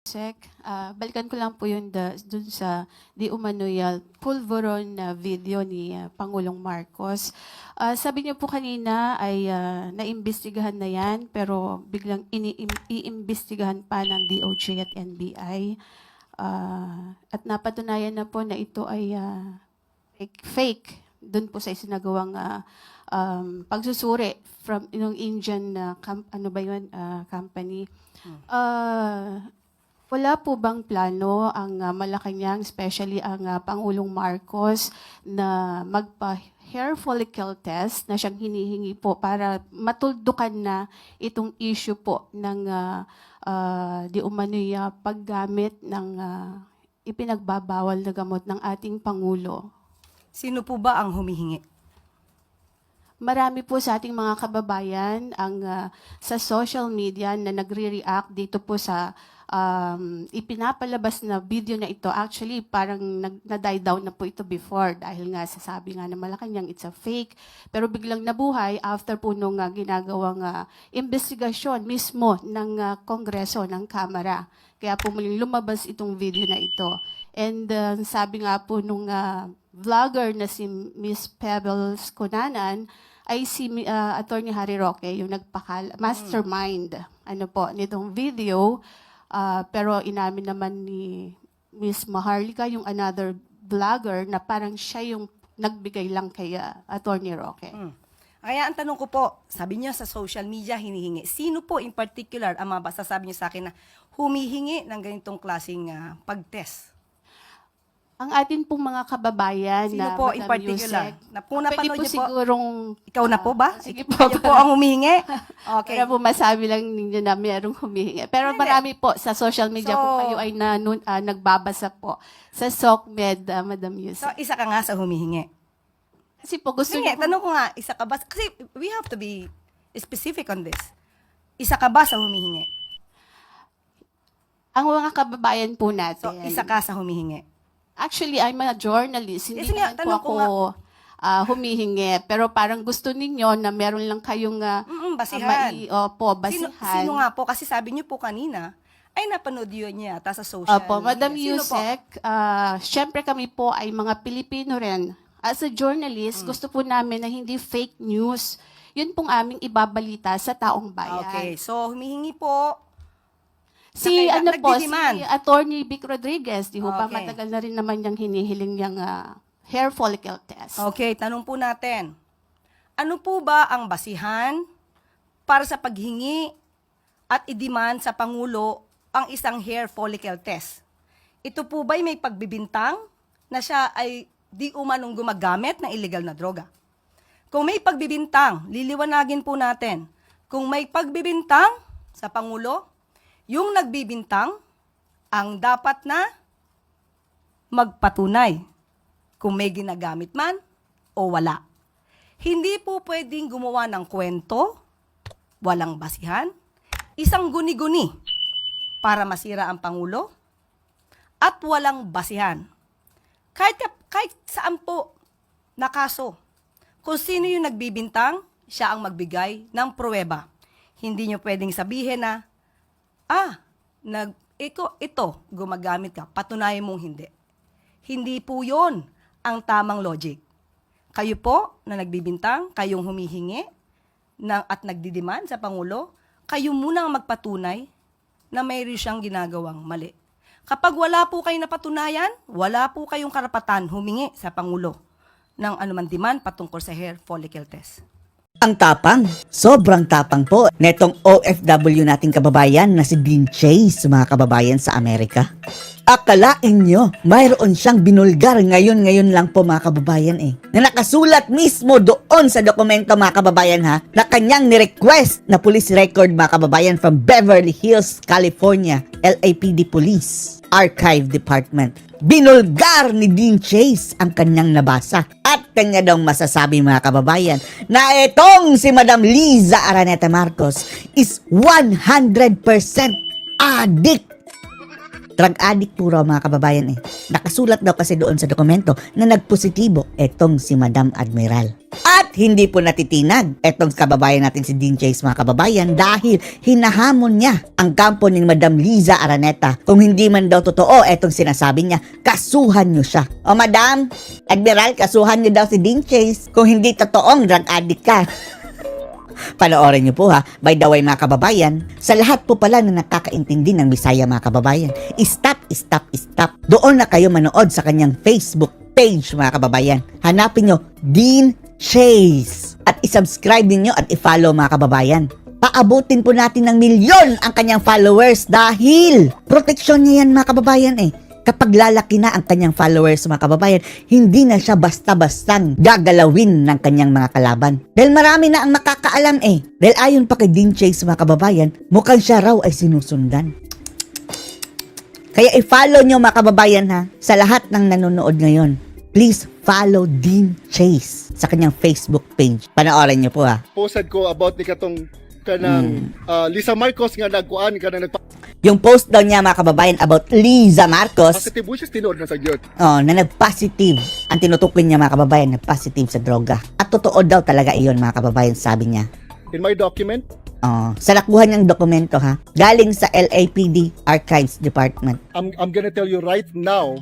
Sec, balikan ko lang po yun dun sa di umano'y pulveron na video ni Pangulong Marcos. Sabi niyo po kanina ay naimbestigahan na yan pero biglang iimbestigahan pa ng DOJ at NBI. At napatunayan na po na ito ay fake dun po sa isinagawang pagsusuri from yung Indian company. Wala po bang plano ang Malacanang, especially ang Pangulong Marcos, na magpa-hair follicle test na siyang hinihingi po para matuldukan na itong issue po ng di umano'y paggamit ng ipinagbabawal na gamot ng ating Pangulo? Sino po ba ang humihingi? Marami po sa ating mga kababayan ang sa social media na nagre-react dito po sa ipinapalabas na video na ito. Actually, parang na-die down na po ito before dahil nga sasabi nga na Malacanang it's a fake. Pero biglang nabuhay after po nung ginagawang investigasyon mismo ng Kongreso, ng Kamara. Kaya po muling lumabas itong video na ito. And sabi nga po nung vlogger na si Miss Pebbles Cunanan, ay si Attorney Harry Roque, yung mastermind nitong video. Pero inamin naman ni Miss Maharlika, yung another vlogger, na parang siya yung nagbigay lang kay Attorney Roque. Kaya ang tanong ko po, sabi niyo sa social media hinihingi. Sino po in particular ang masasabi niyo sa akin na humihingi ng ganitong klaseng pag-test? Ang atin pong mga kababayan Sino na po in Madam particular? Yusek, Na po napanood pwede po niyo po? sigurong... Ikaw na po ba? Sige po. Kayo po ang humihingi? Okay. Kaya po masabi lang ninyo na mayroong humihingi. Pero marami po sa social media So, kung kayo ay nagbabasa po sa SOCMED, Madam So, Yusek. isa ka nga sa humihingi. Kasi po gusto Sige, niyo... tanong ko nga, isa ka ba? Kasi we have to be specific on this. Isa ka ba sa humihingi? Ang mga kababayan po So, natin... isa ka sa humihingi. Actually, I'm a journalist. Hindi Kasi nga, naman po tanong ako ko nga. humihingi. Pero parang gusto ninyo na meron lang kayong Basihan. basihan. Sino nga po? Kasi sabi niyo po kanina, ay napanood yun niya ata sa social Opo, media. Madam Sino po? Yusek, syempre kami po ay mga Pilipino rin. As a journalist, gusto po namin na hindi fake news. Yun pong aming ibabalita sa taong bayan. Okay, so humihingi po. Si nagdidiman. si Attorney Vic Rodriguez, di ho ba Okay. matagal na rin naman niyang hinihiling niyang hair follicle test. Okay, tanong po natin. Ano po ba ang basihan para sa paghingi at i-demand sa Pangulo ang isang hair follicle test? Ito po ba'y may pagbibintang na siya ay di umanong gumagamit ng illegal na droga? Kung may pagbibintang, liliwanagin po natin. Kung may pagbibintang sa Pangulo, yung nagbibintang ang dapat na magpatunay kung may ginagamit man o wala. Hindi po pwedeng gumawa ng kwento, walang basihan, isang guni-guni para masira ang Pangulo, at walang basihan. Kahit saan po na kaso, kung sino yung nagbibintang, siya ang magbigay ng pruweba. Hindi nyo pwedeng sabihin na, ito, gumagamit ka, patunayan mong hindi. Hindi po yon ang tamang logic. Kayo po na nagbibintang, kayong humihingi at nagdidiman sa Pangulo, kayo muna ang magpatunay na mayroon siyang ginagawang mali. Kapag wala po kayong napatunayan, wala po kayong karapatan humingi sa Pangulo ng anuman demand patungkol sa hair follicle test. Ang tapang, sobrang tapang po netong OFW nating kababayan na si Dean Chase, mga kababayan sa Amerika. Akalain nyo, mayroon siyang binulgar ngayon lang po mga kababayan na nakasulat mismo doon sa dokumento mga kababayan na kanyang ni-request na police record mga kababayan from Beverly Hills, California, LAPD Police Archive Department. Binulgar ni Dean Chase ang kanyang nabasa at kanya daw masasabi mga kababayan na itong si Madam Liza Araneta Marcos is 100% addict. Drug addict po raw mga kababayan eh. Nakasulat daw kasi doon sa dokumento na nagpositibo etong si Madam Admiral. At hindi po natitinag etong kababayan natin si Dean Chase mga kababayan dahil hinahamon niya ang kampo ni Madam Liza Araneta. Kung hindi man daw totoo etong sinasabi niya, kasuhan niyo siya. O Madam Admiral, kasuhan niyo daw si Dean Chase kung hindi totoong drug addict ka. Panoorin niyo po ha. By the way mga kababayan, sa lahat po pala na nakakaintindi ng Bisaya mga kababayan, stop. Doon na kayo manood sa kanyang Facebook page mga kababayan. Hanapin niyo Dean Chase at isubscribe niyo at i-follow mga kababayan. Paabutin po natin ng milyon ang kanyang followers dahil proteksyon niya yan mga kababayan eh. Kapag lalaki na ang kanyang followers mga kababayan, hindi na siya basta-bastang gagalawin ng kanyang mga kalaban. Dahil marami na ang makakaalam eh. Dahil ayon pa kay Dean Chase mga kababayan, mukhang siya raw ay sinusundan. Kaya i-follow nyo mga kababayan ha, sa lahat ng nanonood ngayon. Please follow Dean Chase sa kanyang Facebook page. Panoorin nyo po ha. Posted ko about ni katong kanang Lisa Marcos nga nagkuan kanang Yung post daw niya mga kababayan about Liza Marcos, positive wishes tinuod na sa gyud. na nag-positive. Ang tinutukoy niya mga kababayan, nag-positive sa droga. At totoo daw talaga iyon mga kababayan, sabi niya. In my document, Sa nakuha niyang dokumento ha, galing sa LAPD Archives Department. I'm gonna tell you right now,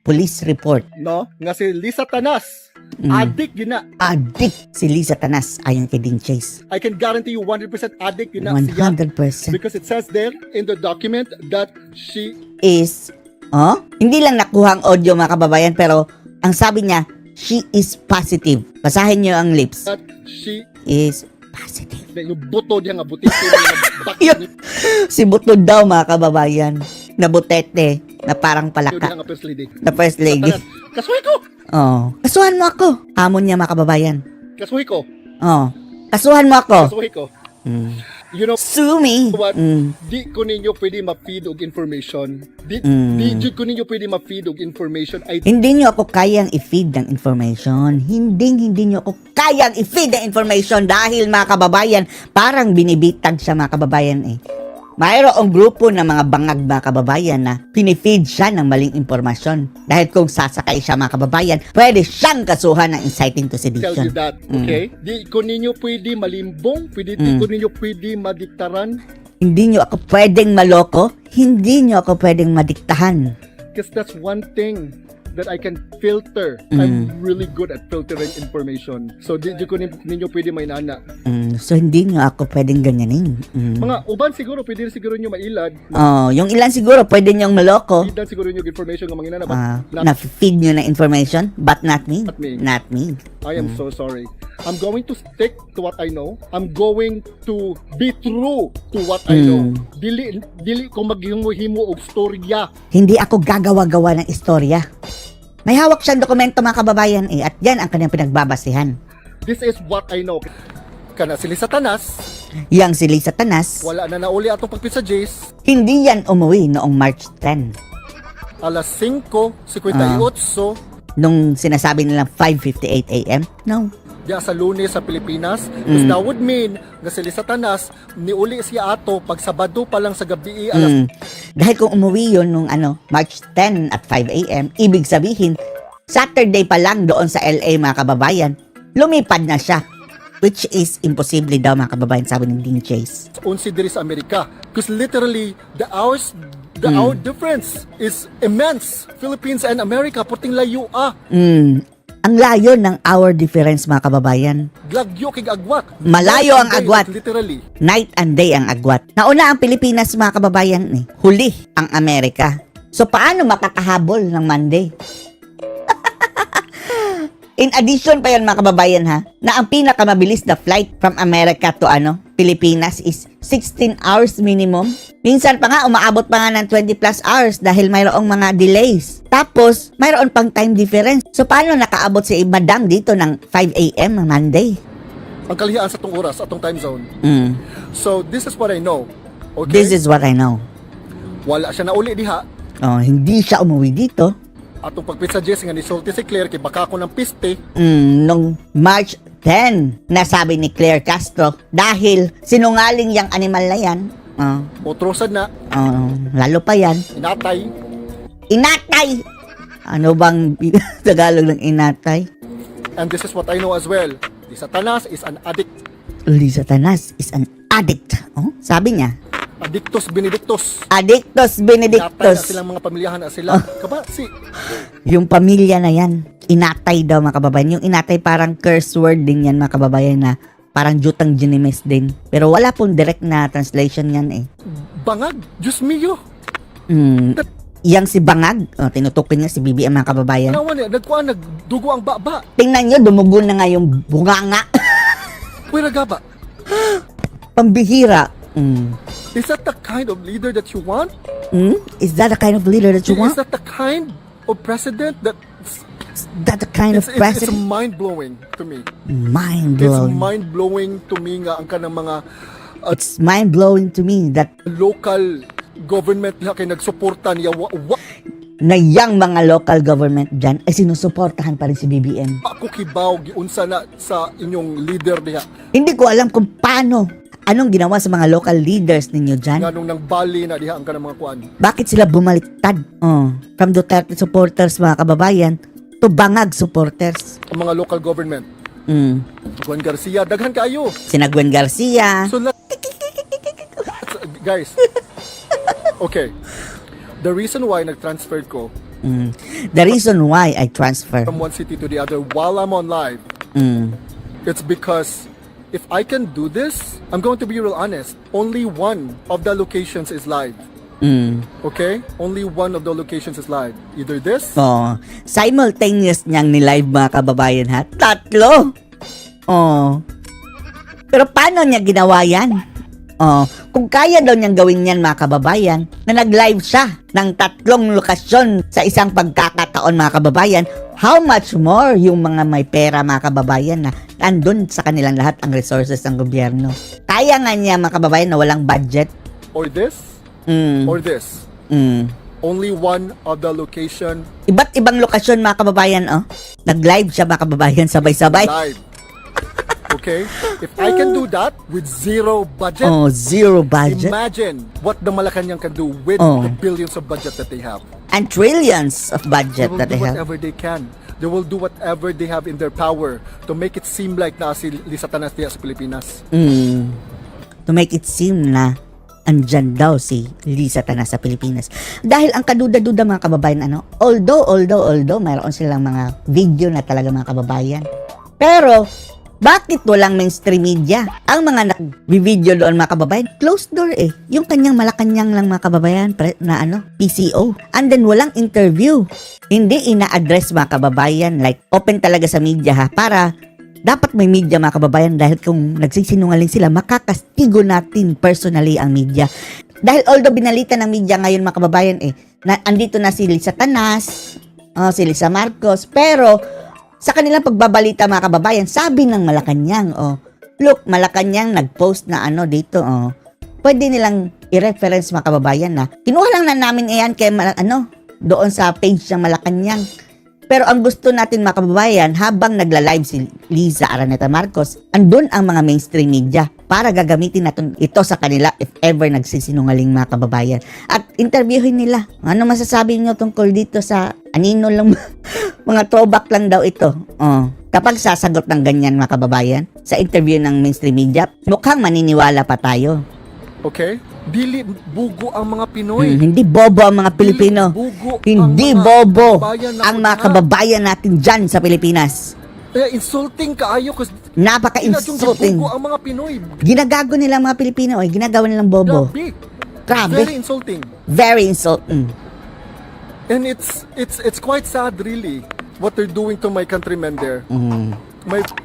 Police report. no, nga si Lisa Tanas, addict yun na. Addict si Liza Tanas ayon kay Dean Chase. I can guarantee you 100% addict yun na siya. 100% Because it says there in the document that she is, hindi lang nakuha ang audio mga kababayan, pero ang sabi niya, she is positive. Basahin niyo ang lips. Is positive. yung buto niya nga buti Yun. Si Butod daw mga kababayan, na butete, na parang palaka, nga first lady. na first lady. Tanas, kasuhi ko! Kasuhan mo ako. Hamon niya mga kababayan. Kasuhi ko! Kasuhan mo ako. Kasuhi ko! You know Sue me. what? Di ko ninyo pwede ma-feed og information. Di jud ko ninyo pwede ma-feed og information. Hindi nyo ako kayang i-feed ng information. Hindi nyo ako kayang i-feed ng information dahil mga kababayan, parang binibitag siya mga kababayan eh. Mayroong grupo ng mga bangag mga kababayan na pinifeed siya ng maling impormasyon. Dahil kung sasakay siya mga kababayan, pwede siyang kasuhan ng inciting to Tell you sedition. that, okay? Di ko ninyo pwede malimbong, di ko ninyo pwede madiktaran, Hindi nyo ako pwedeng maloko, hindi nyo ako pwedeng madiktahan. because that's one thing that I can filter. I'm really good at filtering information. So di ko ninyo pwede mainana. So hindi nyo ako pwedeng ganyanin. Mga uban siguro pwede siguro nyo mailad. Yung ilan siguro pwede nyong maloko. Ilan siguro nyo information nga manginana, but Na-feed nyo na information, but not me. Not me. Not me. I am so sorry. I'm going to stick to what I know. I'm going to be true to what I know. Dili ko maghimo-himo og storya. Hindi ako gagawa-gawa ng istorya. May hawak siyang dokumento mga kababayan eh, at yan ang kanyang pinagbabasihan. This is what I know. Kana sila sa Tanas, Yang si Liza Tanas, wala na nauli atong pagpit sa Jace. hindi yan umuwi noong March 10. Alas 5:58 Nung sinasabi nilang 5:58 a.m. No. diya sa Lunes sa Pilipinas. That would mean nga sila sa Tanas niuli siya ato pag Sabado pa lang sa gabi alas Dahil kung umuwi yun nung March 10 at 5 a.m., ibig sabihin, Saturday pa lang doon sa LA mga kababayan, lumipad na siya. Which is imposible daw mga kababayan, sabi ng Dean Chase. 11 diri sa Amerika. Because literally the hour difference is immense. Philippines and America puting layo Ang layo ng hour difference mga kababayan. Glagyo kig agwat. Malayo ang Day, agwat. literally. Night and day ang agwat. Nauna ang Pilipinas mga kababayan eh. Huli ang Amerika. So paano makakahabol ng Monday? In addition pa yan mga kababayan ha, na ang pinakamabilis na flight from America to Pilipinas is 16 hours minimum. Minsan pa nga umaabot pa nga ng 20 plus hours dahil mayroong mga delays. Tapos mayroon pang time difference. So paano nakaabot si Madam dito ng 5 a.m. ng Monday? Ang kalihaan sa atong oras, atong time zone. So this is what I know. Okay? This is what I know. Wala siya na uli diha. Hindi siya umuwi dito. Atong pagpitsa Jess nga nisulti si Claire kay baka ako ng piste. Nung March 10, nasabi ni Claire Castro, dahil sinungaling yung animal na yan, Oh, Utrosan na, oh, lalo pa yan. inatay, Inatay! Ano bang Tagalog ng inatay? and this is what I know as well. Si Satanas is an addict. Uli Satanas is an addict. Oh, sabi niya. Addictus benedictus. Addictus Inatay na benedictus. silang mga pamilyahan na sila. Kaba, si, Yung pamilya na yan, inatay daw mga kababayan. Yung inatay parang curse word din yan mga kababayan na parang jutang ginimis din. Pero wala pong direct na translation yan eh. bangag, Diyos mio. Yang si Bangag, tinutukin niya si BBM mga kababayan. Nawan niya, nagdugo ang baba. Tingnan nyo, dumugo na nga yung bunganga. Uy, nagaba. Pambihira. Is that the kind of leader that you want? Is that the kind of leader that you Is want? that the kind of president that Is that the kind of it's president? mind-blowing to me. Mind It's blowing. mind-blowing to me nga ang kanang mga It's mind blowing to me that local government na kay nagsuporta niya na yang mga local government dyan ay sinusuportahan pa rin si BBM. ako kibaw giunsa na sa inyong leader diha Hindi ko alam kung paano, anong ginawa sa mga local leaders ninyo dyan. nganong nang bali na diha ang kanang mga kuan. Bakit sila bumaliktad? From Duterte supporters mga kababayan to Bangag supporters. Ang mga local government. Juan Garcia, daghan kaayo. Sina Gwen Garcia. So guys. Okay. The reason why nag-transfer ko The reason why I transfer. from one city to the other while I'm on live, it's because if I can do this, I'm going to be real honest. Only one of the locations is live. Okay? Only one of the locations is live. Either this, Simultaneous niyang ni-live mga kababayan ha. 3. Pero paano niya ginawa yan? Kung kaya daw niyang gawin yan mga kababayan, na nag-live siya ng 3 lokasyon sa isang pagkakataon mga kababayan, how much more yung mga may pera mga kababayan na andun sa kanilang lahat ang resources ng gobyerno. Kaya nga niya mga kababayan na walang budget. or this, or this. Only one of the location Iba't ibang lokasyon mga kababayan, nag-live siya mga kababayan sabay-sabay. live. Okay? If I can do that with zero budget, Zero budget. imagine what the Malacanang can do with the billions of budget that they have. And trillions of budget They will that do they have. whatever they can. They will do whatever they have in their power to make it seem like na si Lisa Tanas diya sa Pilipinas. To make it seem na andyan daw si Lisa Tanas sa Pilipinas. Dahil ang kaduda-duda mga kababayan, although mayroon silang mga video na talaga mga kababayan. Pero, bakit walang mainstream media? Ang mga nag-video doon mga kababayan, closed door eh. Yung kanyang Malacanang lang mga kababayan na PCO. And then walang interview. Hindi ina-address mga kababayan, like open talaga sa media ha, para dapat may media mga kababayan dahil kung nagsisinungaling sila, makakastigo natin personally ang media. Dahil although binalita ng media ngayon mga kababayan na andito na si Lisa Tanas, si Lisa Marcos, pero sa kanilang pagbabalita mga kababayan, sabi ng Malacanang, look, Malacanang nag-post na dito, pwede nilang i-reference mga kababayan na kinuha lang na namin iyan kay doon sa page ng Malacanang. Pero ang gusto natin mga kababayan, habang nagla-live si Liza Araneta Marcos, andun ang mga mainstream media para gagamitin natin ito sa kanila if ever nagsisinungaling mga kababayan. At interviewin nila. Ano masasabi niyo tungkol dito sa anino lang mga throwback lang daw ito. Kapag sasagot ng ganyan mga kababayan sa interview ng mainstream media, mukhang maniniwala pa tayo. Okay? Dili bugo ang mga Pinoy. Hindi bobo ang mga Pilipino. bugo Hindi ang mga bobo kababayan na ang mga una. kababayan natin dyan sa Pilipinas. Insulting kaayo kasi Napaka-insulting. bugo ang mga Pinoy. Ginagago nila ang mga Pilipino ginagawa nilang bobo. Grabe. Very Grabe. insulting. Very insulting. And it's quite sad really what they're doing to my countrymen there.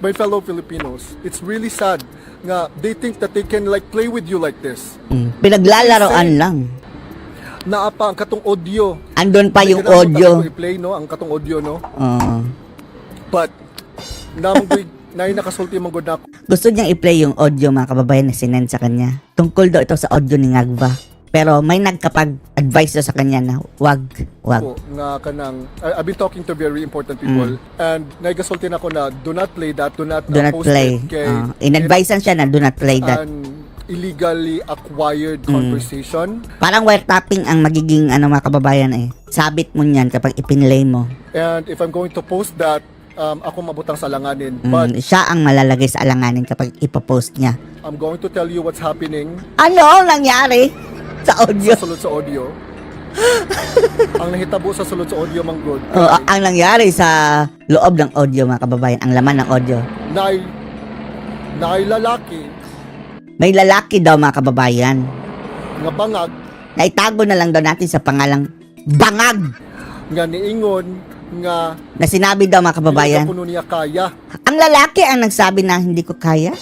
My fellow Filipinos. It's really sad nga they think that they can like play with you like this. Pinaglalaroan lang. Naapa ang katong audio. Andun pa yung Kailangan audio. ko i-play no ang katong audio no. Oo. But namang nay nakasulti man gud nako. Gusto niyang i-play yung audio mga kababayan na sinend sa kanya. Tungkol daw ito sa audio ni Ngagva. Pero may nagkapag-advise daw sa kanya na wag. Nga kanang I've been talking to very important people and nagasulti na ako na do not play that, do not Do not post play. it kay In-advisean siya na do not play that. and illegally acquired conversation. Parang wiretapping ang magiging mga kababayan eh. Sabit mo niyan kapag ipinlay mo. And if I'm going to post that, ako mabutang sa alanganin. But Siya ang malalagay sa alanganin kapag ipopost niya. I'm going to tell you what's happening Ano ang nangyari sa audio? sa sulod sa audio. Ang nahitabo sa sulod sa audio, Mang Good, Ang nangyari sa loob ng audio, mga kababayan, ang laman ng audio. na ay lalaki May lalaki daw, mga kababayan. nga bangag Na itago na lang daw natin sa pangalang Bangag. nga niingon nga Na sinabi daw, mga kababayan. kuno niya kaya. Ang lalaki ang nagsabi na hindi ko kaya.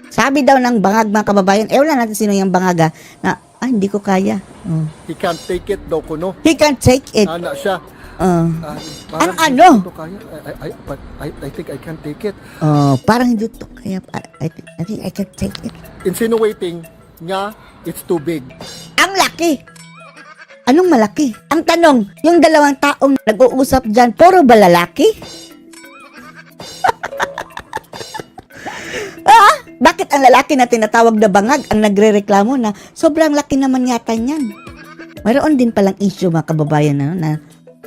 Sabi daw ng Bangag, mga kababayan. Wala natin sino yung Bangag na hindi ko kaya. He can't take it daw kuno. He can't take it. Ana siya. Ang ano? But I think I can't take it. Parang hindi to kaya. I think I can take it. Insinuating nga it's too big. Ang laki. Anong malaki? Ang tanong, yung dalawang taong nag-uusap dyan, puro ba lalaki? Bakit ang lalaki na tinatawag na Bangag ang nagre-reklamo na sobrang laki naman yata niyan? Mayroon din palang issue, mga kababayan, na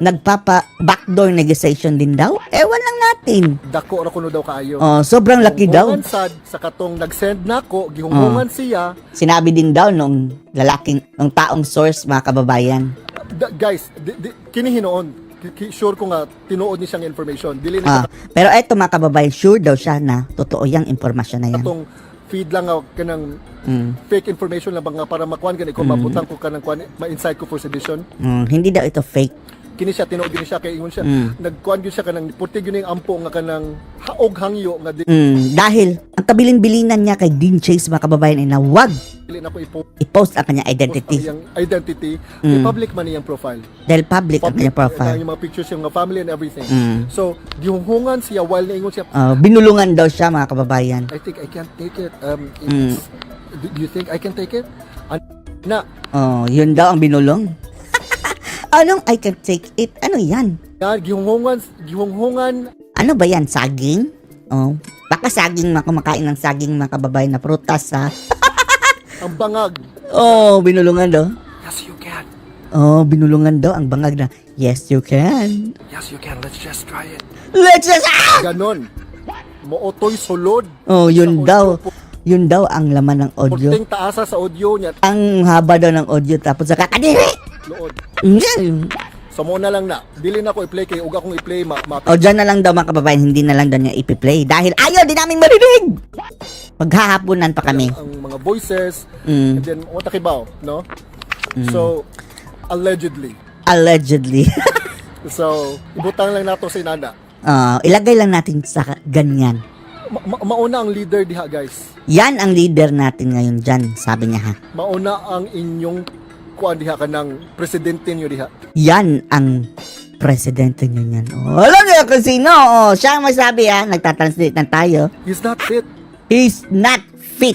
nagpapa-backdoor negotiation din daw. Ewan lang natin. Dako ra kuno daw kaayo. Sobrang laki daw. Gihunghungan sad sa katong nag-send nako, gihunghungan siya. Sinabi din daw nung taong source, mga kababayan. Guys, kini hinoon. Sure ko nga tinuod ni siyang information. Dili na Pero eto, mga kababayan, sure daw siya na totoo yung impormasyon na yan. katong feed lang nga kanang fake information lang ba nga para makuan gani ko mabutang ko kanang kuan ma-insight ko for sedition. Hindi daw ito fake. Kini siya tinuod gini siya kay ingon siya nagkuan gyud siya kanang puti gyud yung ampo nga kanang haog hangyo nga Dahil ang kabilin-bilinan niya kay Dean Chase, mga kababayan, ay na wag dili na ko i-post ang kanyang ang identity. iyang identity. Public man iyang profile. Dahil public ang kanyang profile. Yung mga pictures yung mga family and everything. So gihunghungan siya while naingon siya Binulungan daw siya, mga kababayan. I think I can't take it. Do you think I can take it? Na, Yun daw ang binulong. Anong I can take it? Ano yan? yan, gihunghungan, Ano ba yan? Saging? Baka saging, kumakain ng saging, mga kababayan, na prutas, ha? ang bangag. Binulungan daw. Yes, you can. Binulungan daw ang Bangag na, yes, you can. Yes, you can. Let's just try it. Let's just, Ganon. Mootoy sulod. Yun Sa daw. audio po. Yun daw ang laman ng audio. Purting taasa sa audio niya. Ang haba daw ng audio, tapos sa kakadiri. Lood. Yan. So mo na lang na. Dili na ko i-play kay uga kong i-play Dyan na lang daw, mga kababayan, hindi na lang daw niya ipi-play. Dahil ayaw din namin marinig. Maghahaponan pa kami. ang mga voices. And then what kibaw, no? So allegedly. Allegedly. So ibutang lang nato si Nana. Ilagay lang natin sa ganyan. Mauna ang leader diha, guys. Yan ang leader natin ngayon dyan, sabi niya, ha. Mauna ang inyong kuan diha kanang presidente niyo diha. Yan ang presidente niyo yan. Alam niyo kung sino. Siya ang masabi, ha. Nagtatranslate na tayo. He's not fit. He's not fit.